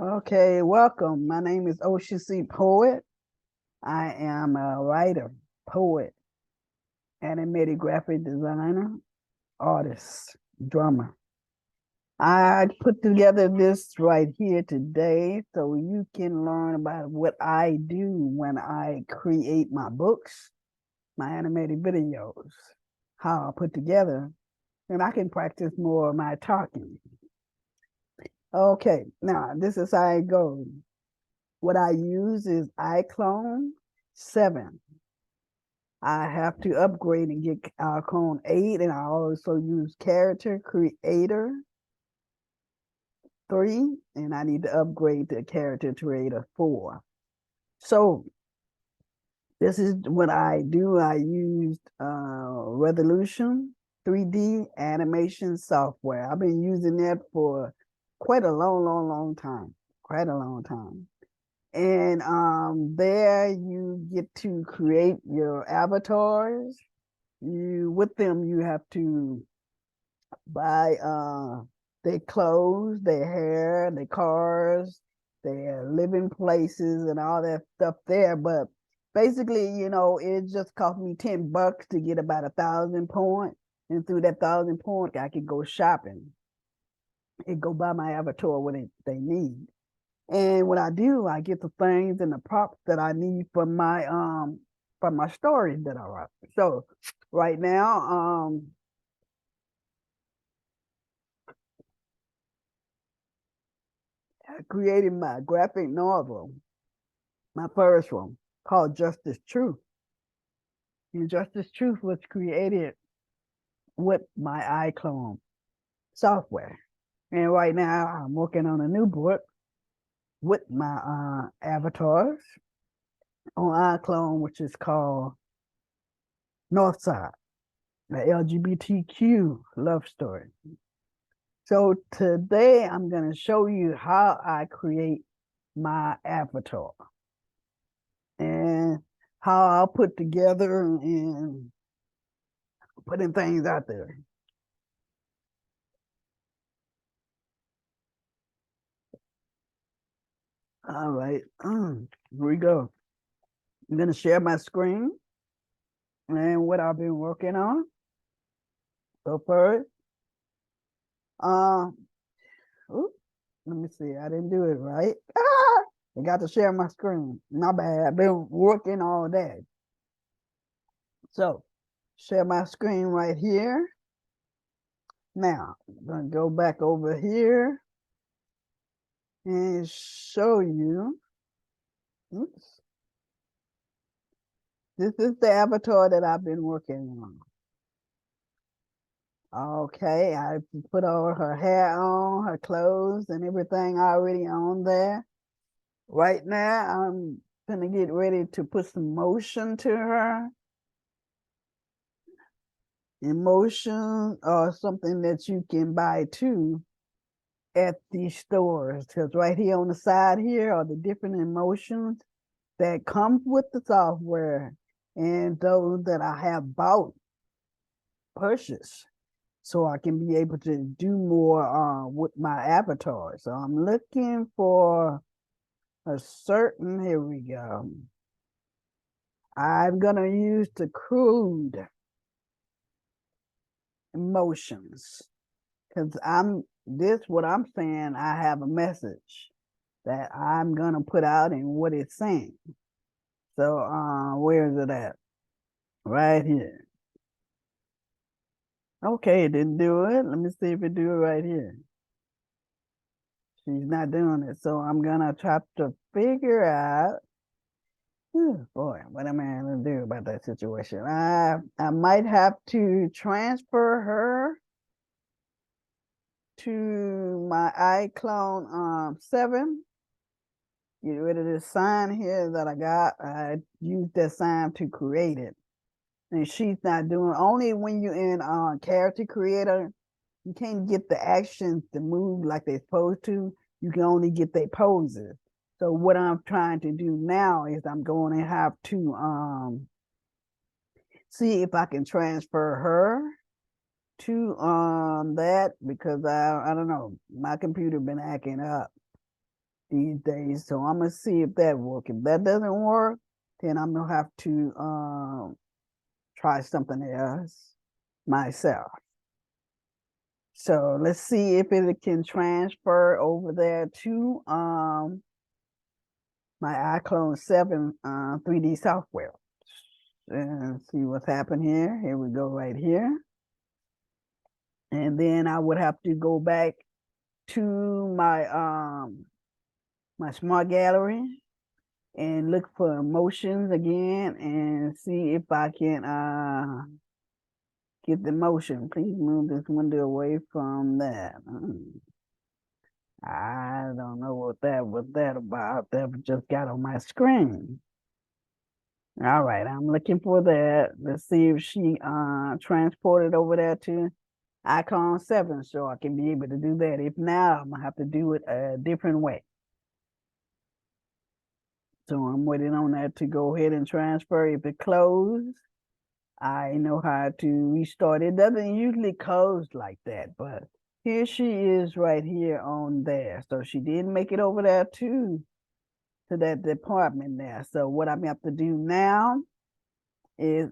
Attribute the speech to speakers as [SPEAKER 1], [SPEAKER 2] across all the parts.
[SPEAKER 1] Okay, welcome. My name is Ocean C. Poet. I am a writer, poet, animated graphic designer, artist, drummer. I put together this right here today so you can learn about what I do when I create my books, my animated videos, how I put together, and I can practice more of my talking. Okay, now this is how it goes. What I use is iClone 7. I have to upgrade and get iClone 8, and I also use Character Creator 3, and I need to upgrade to Character Creator 4. So this is what I do. I used Resolution 3D animation software. I've been using that for quite a long time. Quite a long time. And there you get to create your avatars. With them you have to buy their clothes, their hair, their cars, their living places, and all that stuff there. But basically, it just cost me $10 to get about 1,000 points, and through that 1,000 points, I could go shopping and go buy my avatar what they need. And what I do, I get the things and the props that I need for my stories that I write. So right now, I created my graphic novel, my first one, called Justice Truth. And Justice Truth was created with my iClone software. And right now I'm working on a new book with my avatars on iClone, which is called Northside, the LGBTQ love story. So today I'm going to show you how I create my avatar and how I'll put together and putting things out there. All right, here we go. I'm going to share my screen and what I've been working on. So first, um, oops, let me see. I didn't do it right. I got to share my screen. My bad. I've been working all day. So share my screen right here. Now, I'm going to go back over here and show you. Oops. This is the avatar that I've been working on. Okay, I put all her hair on, her clothes, and everything already on there. Right now, I'm gonna get ready to put some motion to her. Emotion or something that you can buy too at these stores. Because right here on the side here are the different emotions that come with the software and those that I have bought, purchased, so I can be able to do more with my avatar. So I'm looking for a certain, here we go. I'm gonna use the crude emotions because what I'm saying, I have a message that I'm gonna put out and what it's saying. So where is it at? Right here. Okay, it didn't do it. Let me see if it do it right here. She's not doing it. So I'm gonna try to figure out. Oh, boy, what am I gonna do about that situation? I might have to transfer her to my iClone 7. Get rid of this sign here that I got. I used that sign to create it. And she's not doing only when you're in character creator, you can't get the actions to move like they're supposed to. You can only get their poses. So what I'm trying to do now is I'm going to have to see if I can transfer her to that because I don't know, my computer been acting up. these days. So I'm gonna see if that works. If that doesn't work, then I'm gonna have to try something else myself. So let's see if it can transfer over there to my iClone 7 3D software. And see what's happened here. Here we go right here. And then I would have to go back to my smart gallery and look for motions again and see if I can get the motion. Please move this window away from that. I don't know what that about. That just got on my screen. All right, I'm looking for that. Let's see if she transported over there to icon 7 so I can be able to do that. If not, I'm gonna have to do it a different way. So I'm waiting on that to go ahead and transfer. If it closed, I know how to restart. It doesn't usually close like that, but here she is right here on there. So she did make it over there to that department there. So what I'm gonna have to do now is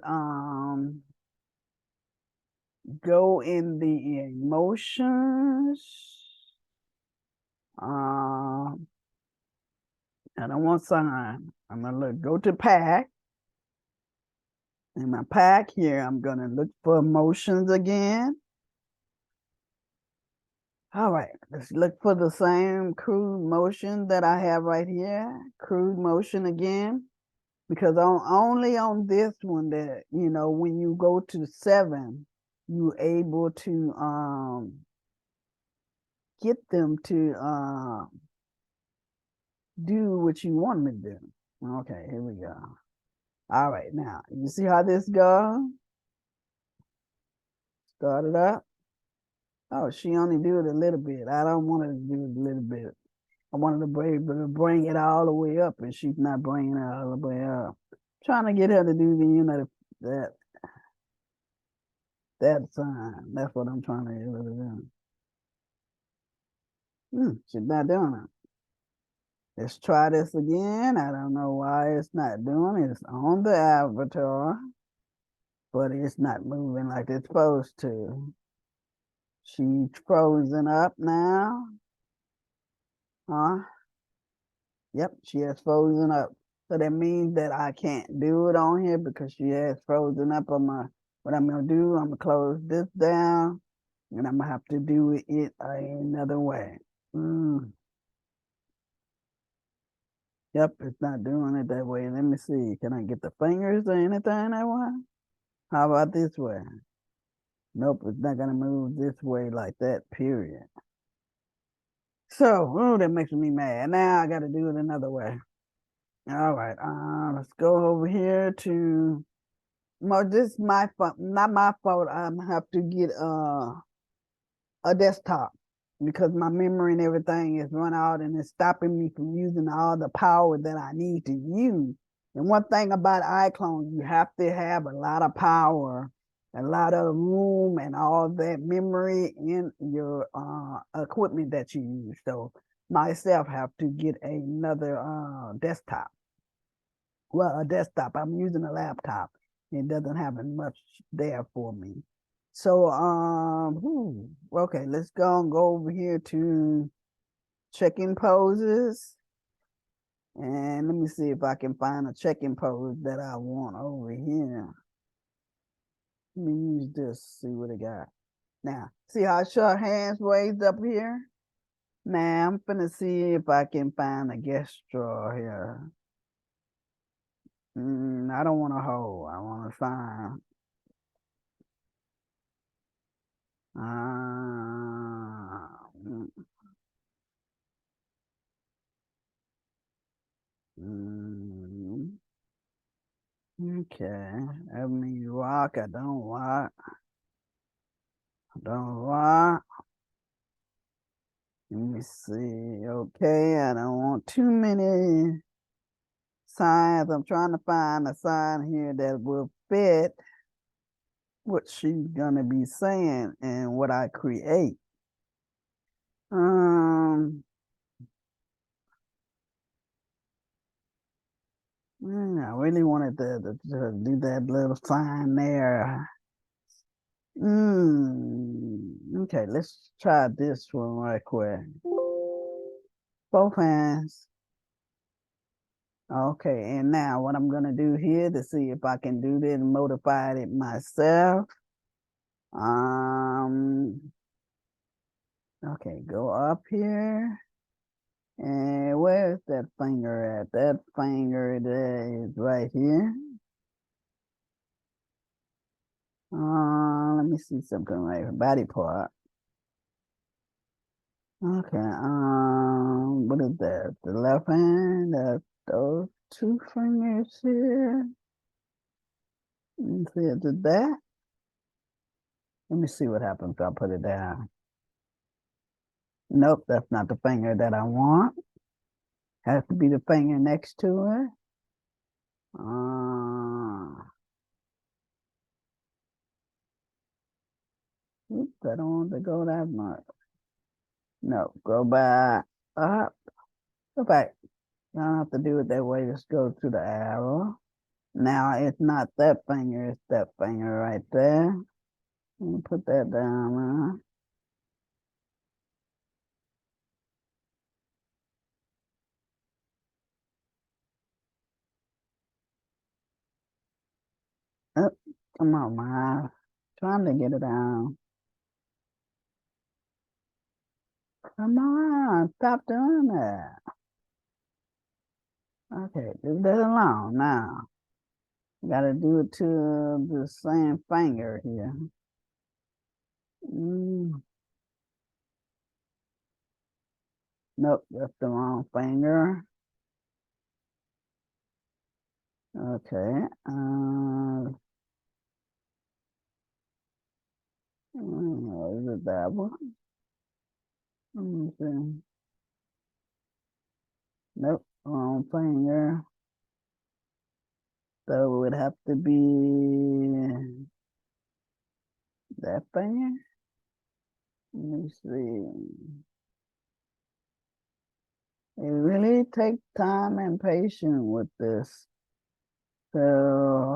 [SPEAKER 1] go in the emotions. I don't want sign. I'm gonna go to pack. In my pack here, I'm gonna look for emotions again. All right, let's look for the same crude motion that I have right here. Crude motion again, because only on this one that, when you go to 7, you're able to get them to do what you want them to do. Okay, here we go. All right, now you see how this goes? Start it up. Oh, she only do it a little bit. I don't want her to do it a little bit. I wanted to bring it all the way up, and she's not bringing it all the way up. Trying to get her to do that sign. That's what I'm trying to get her to do. She's not doing it. Let's try this again. I don't know why it's not doing it. It's on the avatar, but it's not moving like it's supposed to. She's frozen up now. Huh? Yep, she has frozen up. So that means that I can't do it on here because she has frozen up on my, what I'm gonna do, I'm gonna close this down and I'm gonna have to do it another way. Yep, it's not doing it that way. Let me see. Can I get the fingers or anything I want? How about this way? Nope, it's not gonna move this way like that, period. So, oh, that makes me mad. Now I gotta do it another way. All right, let's go over here to, well, this is my fault, not my fault. I'm gonna have to get a desktop because my memory and everything is run out and it's stopping me from using all the power that I need to use. And one thing about iClone, you have to have a lot of power, a lot of room, and all that memory in your equipment that you use. So myself have to get another desktop. Well, a desktop. I'm using a laptop. It doesn't have much there for me. So, okay, let's go over here to check-in poses. And let me see if I can find a check-in pose that I want over here. Let me use this, see what it got. Now, see how I show hands raised up here? Now, I'm gonna see if I can find a guest draw here. I don't want to hold. I want to find. Okay. That means rock. I don't rock. I don't rock. Let me see. Okay. I don't want too many signs. I'm trying to find a sign here that will fit what she's gonna be saying and what I create. really wanted to do that little sign there. Okay, let's try this one right quick. Both hands. Okay, and now what I'm gonna do here to see if I can do this and modify it myself. Okay, go up here. And where's that finger at? That finger there is right here. Let me see something right here. Body part. Okay, what is that? The left hand, those two fingers here. Let me see, is it that? Let me see what happens if I put it down. Nope, that's not the finger that I want. Has to be the finger next to it. Oops, I don't want to go that much. No, go back up. Go back. You don't have to do it that way. Just go to the arrow. Now it's not that finger, it's that finger right there. Let me put that down. Oh, come on, man. Trying to get it down. Come on, stop doing that. Okay, leave that alone now. Gotta do it to the same finger here. Nope, that's the wrong finger. Okay. Is it that one? Let me see. Nope, wrong finger. So it would have to be that finger. Let me see. It really takes time and patience with this. So,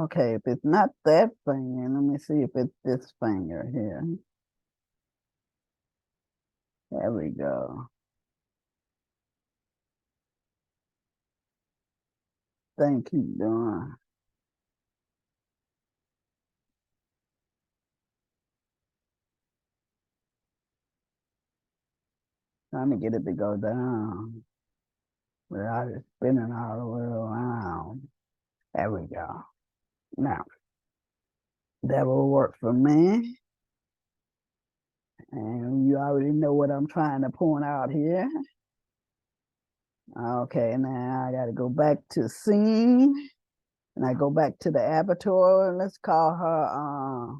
[SPEAKER 1] okay, if it's not that finger, let me see if it's this finger here. There we go. Thank you, Dawn. Trying to get it to go down without it spinning all the way around. There we go. Now, that will work for me. And you already know what I'm trying to point out here. Okay, now I got to go back to scene. And I go back to the avatar. And let's call her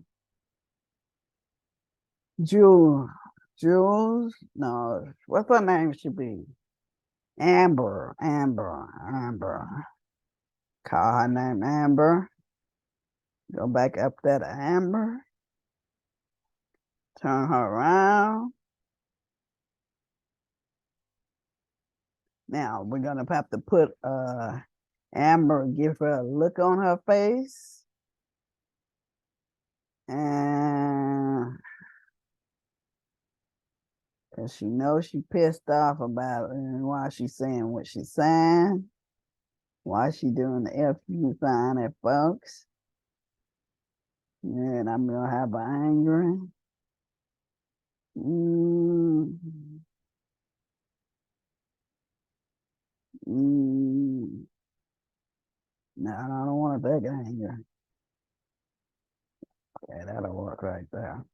[SPEAKER 1] Jules. Jules? No, what's her name should be? Amber. Call her name Amber. Go back up that Amber. Turn her around. Now we're gonna have to put Amber, give her a look on her face. And she knows she pissed off about it and why she's saying what she's saying. Why she doing the F-U sign at folks. And I'm gonna have her angry. Mm, mm. No, I don't want to take anger. Okay, that'll work right there.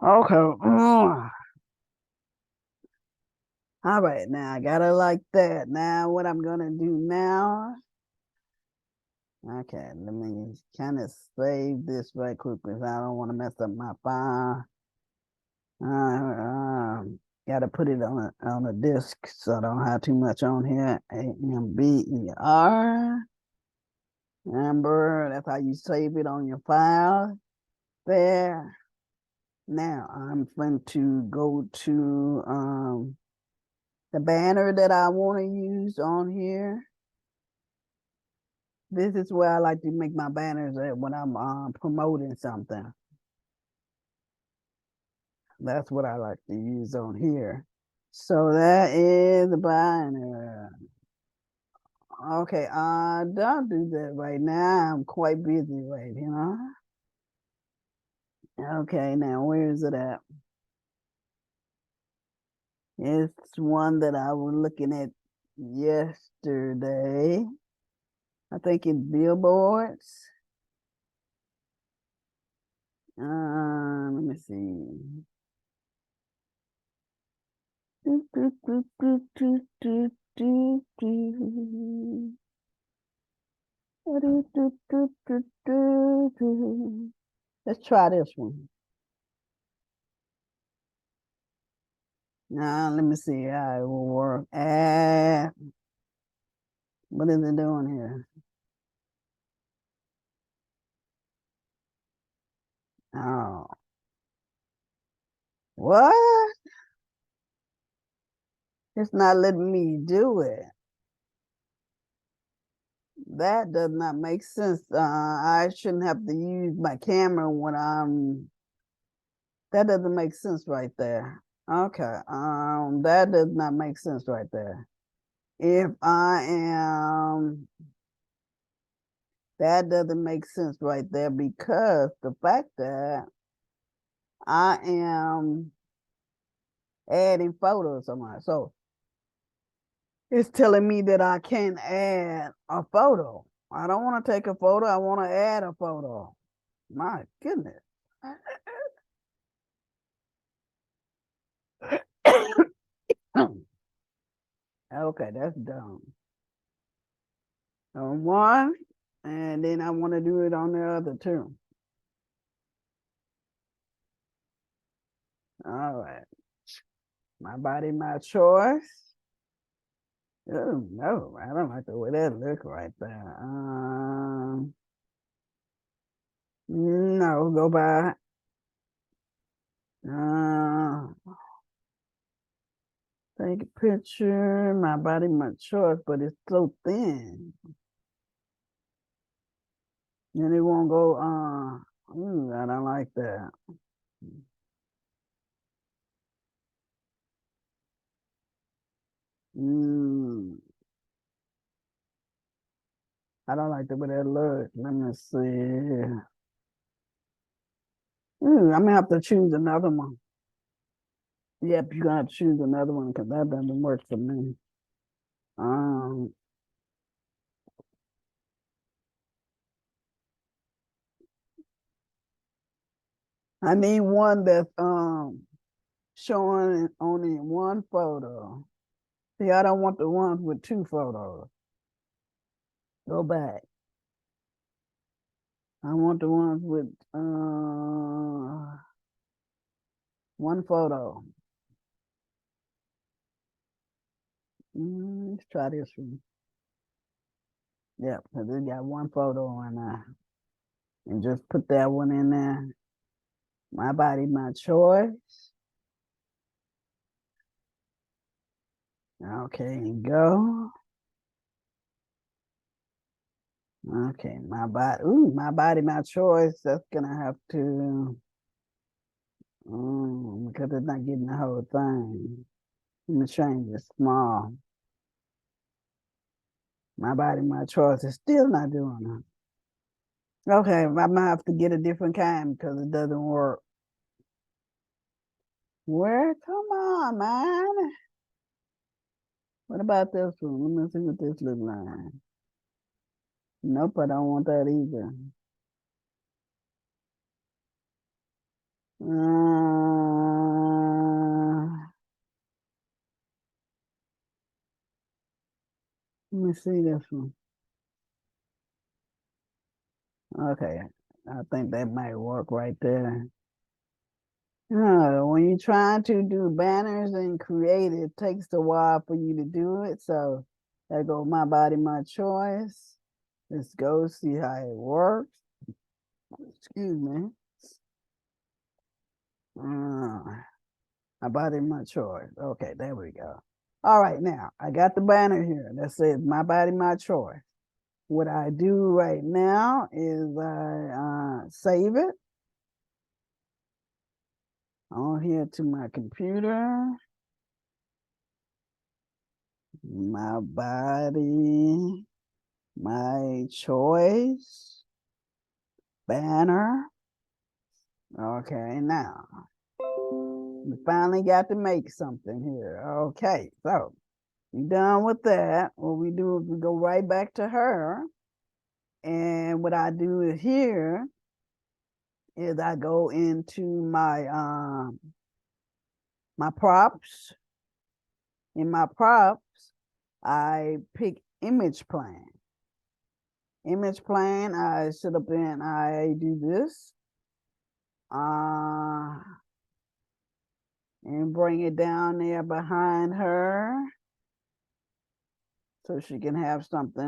[SPEAKER 1] Okay. All right, now I got it like that. Now what I'm gonna do now. Okay, let me kind of save this right quick because I don't want to mess up my file. Got to put it on a disk so I don't have too much on here. Amber, Amber. That's how you save it on your file. There. Now I'm going to go to the banner that I want to use on here. This is where I like to make my banners at when I'm promoting something. That's what I like to use on here. So that is the banner. Okay, don't do that right now. I'm quite busy right, you know. Okay, now where is it at? It's one that I was looking at yesterday. I think it's billboards. Let me see. Do, do, do, do, do, do, do, do. Do, do, do, do, do, do. Let's try this one. Now, let me see how it will work. What is it doing here? Oh, what? It's not letting me do it. That does not make sense. I shouldn't have to use my camera when that doesn't make sense right there. Okay. That does not make sense right there. If I am, that doesn't make sense right there because the fact that I am adding photos on my, so it's telling me that I can't add a photo. I don't want to take a photo. I want to add a photo. My goodness. Okay, that's dumb. On one, and then I want to do it on the other two. All right. My body, my choice. Oh no, I don't like the way that look right there. No, go by. Uh, take a picture. My body, my choice, but it's so thin. And it won't go. I don't like that. Mm, I don't like the way that look. Let me see. I'm gonna have to choose another one. Yep, you're gonna have to choose another one because that doesn't work for me. Um, I need one that's showing only one photo. See, I don't want the ones with two photos. Go back. I want the ones with one photo. Let's try this one. Yep, because it got one photo on there. And just put that one in there. My body, my choice. Okay, go. Okay, my body. Ooh, my body, my choice. That's gonna have to. Because it's not getting the whole thing. Let me change it small. My body, my choice is still not doing it. Okay, I might have to get a different kind because it doesn't work. Where? Come on, man. What about this one? Let me see what this looks like. Nope, I don't want that either. Let me see this one. Okay, I think that might work right there. When you're trying to do banners and create it, takes a while for you to do it. So there go my body, my choice. Let's go see how it works. Excuse me. Uh, my body, my choice. Okay, there we go. All right, now I got the banner here that says my body, my choice. what I do right now is I save it on here to my computer, my body, my choice, banner. Okay, now we finally got to make something here. Okay, so we done with that. What we do is we go right back to her. And what I do here is I go into my props. In my props, I pick image plane. Image plane, I sit up and I do this. And bring it down there behind her so she can have something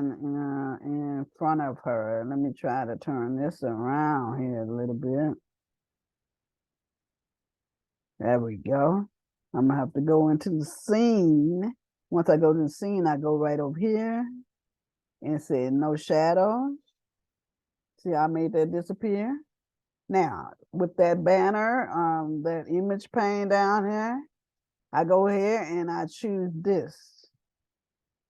[SPEAKER 1] in front of her. Let me try to turn this around here a little bit. There we go. I'm gonna have to go into the scene. Once I go to the scene, I go right over here and say no shadows. See, I made that disappear. Now, with that banner, that image pane down here, I go here and I choose this.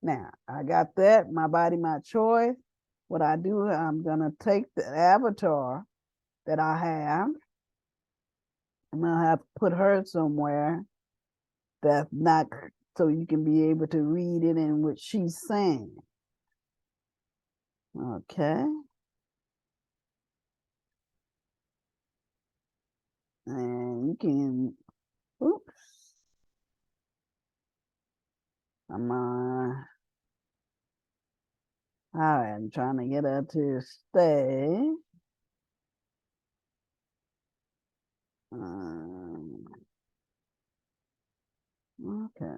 [SPEAKER 1] Now, I got that, my body, my choice. What I do, I'm gonna take the avatar that I have. I'm gonna have to put her somewhere that's not, so you can be able to read it in what she's saying. Okay. And you can, oops. All right, I'm trying to get her to stay. Okay.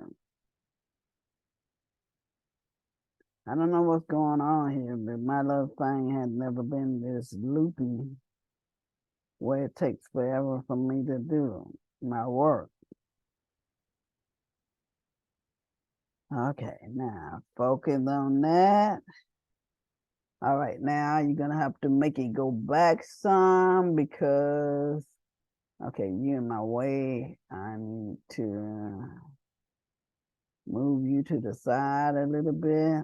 [SPEAKER 1] I don't know what's going on here, but my little thing had never been this loopy where it takes forever for me to do my work. Okay, now focus on that. All right, now you're gonna have to make it go back some because, okay, you're in my way. I need to move you to the side a little bit.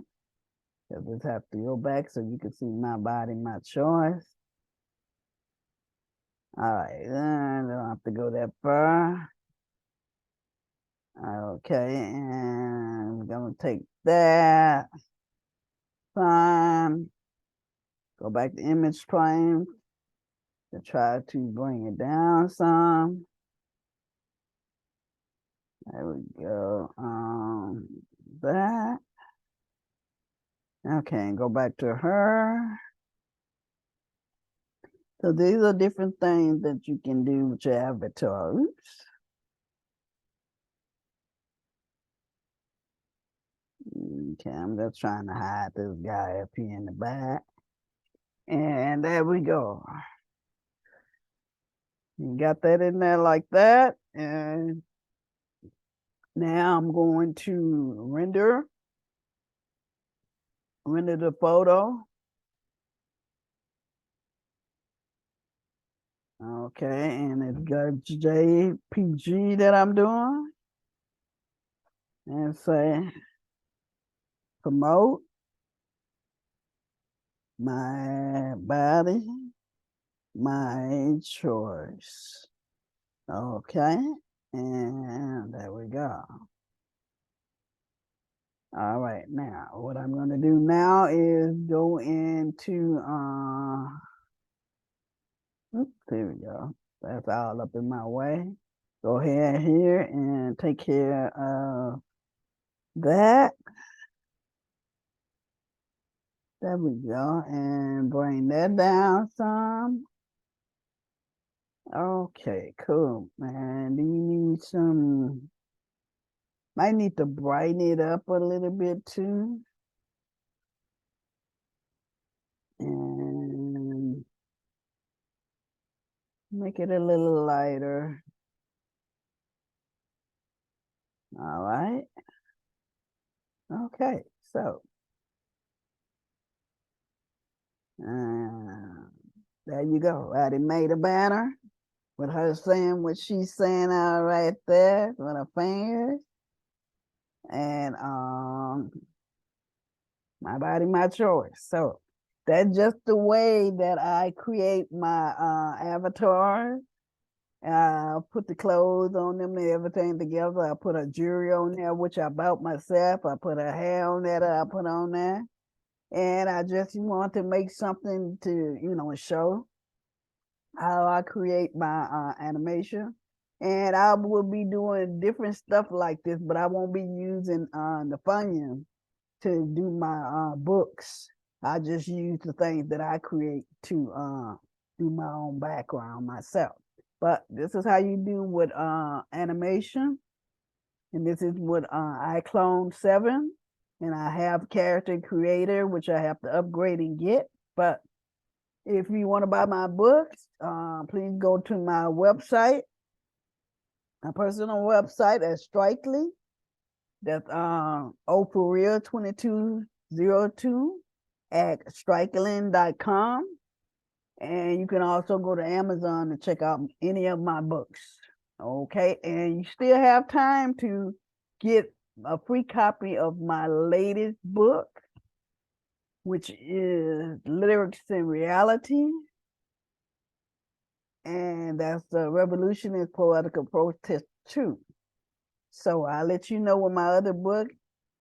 [SPEAKER 1] I just have to go back so you can see my body, my choice. All right, then I don't have to go that far. Okay, and I'm gonna take that. Fine. Go back to image plane to try to bring it down some. There we go. That. Okay, go back to her. So these are different things that you can do with your avatar. Oops. Okay, I'm just trying to hide this guy up here in the back. And there we go. You got that in there like that. And now I'm going to render the photo. Okay, and it's got JPG that I'm doing. And say promote my body, my choice. Okay, and there we go. All right, now what I'm going to do now is go into oops, there we go. That's all up in my way. Go ahead here and take care of that. There we go, and bring that down some. Okay, cool. And do you need some, might need to brighten it up a little bit too. And make it a little lighter. All right. Okay, so There you go. I done made a banner with her saying what she's saying out right there with her fingers. And my body, my choice. So that's just the way that I create my avatar. I put the clothes on them and everything together. I put a jewelry on there, which I bought myself. I put a hair on there that I put on there. And I just want to make something to, show how I create my animation. And I will be doing different stuff like this, but I won't be using the Funyun to do my books. I just use the things that I create to do my own background myself. But this is how you do with animation. And this is with iClone 7. And I have Character Creator, which I have to upgrade and get. But if you want to buy my books, please go to my website, my personal website at Strikely. That's O for real 2202 at strikelin.com. And you can also go to Amazon to check out any of my books. Okay, and you still have time to get a free copy of my latest book, which is Lyrics in Reality. And that's the Revolutionist Poetical Protest 2. So I'll let you know when my other book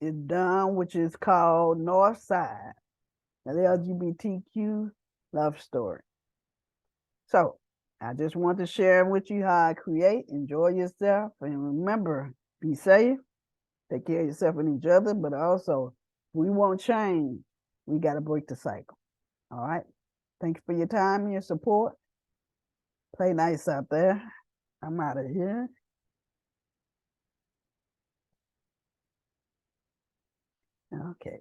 [SPEAKER 1] is done, which is called North Side, an LGBTQ love story. So I just want to share with you how I create. Enjoy yourself. And remember, be safe. Take care of yourself and each other. But also, we won't change. We got to break the cycle. All right. Thanks for your time and your support. Play nice out there. I'm out of here. Okay.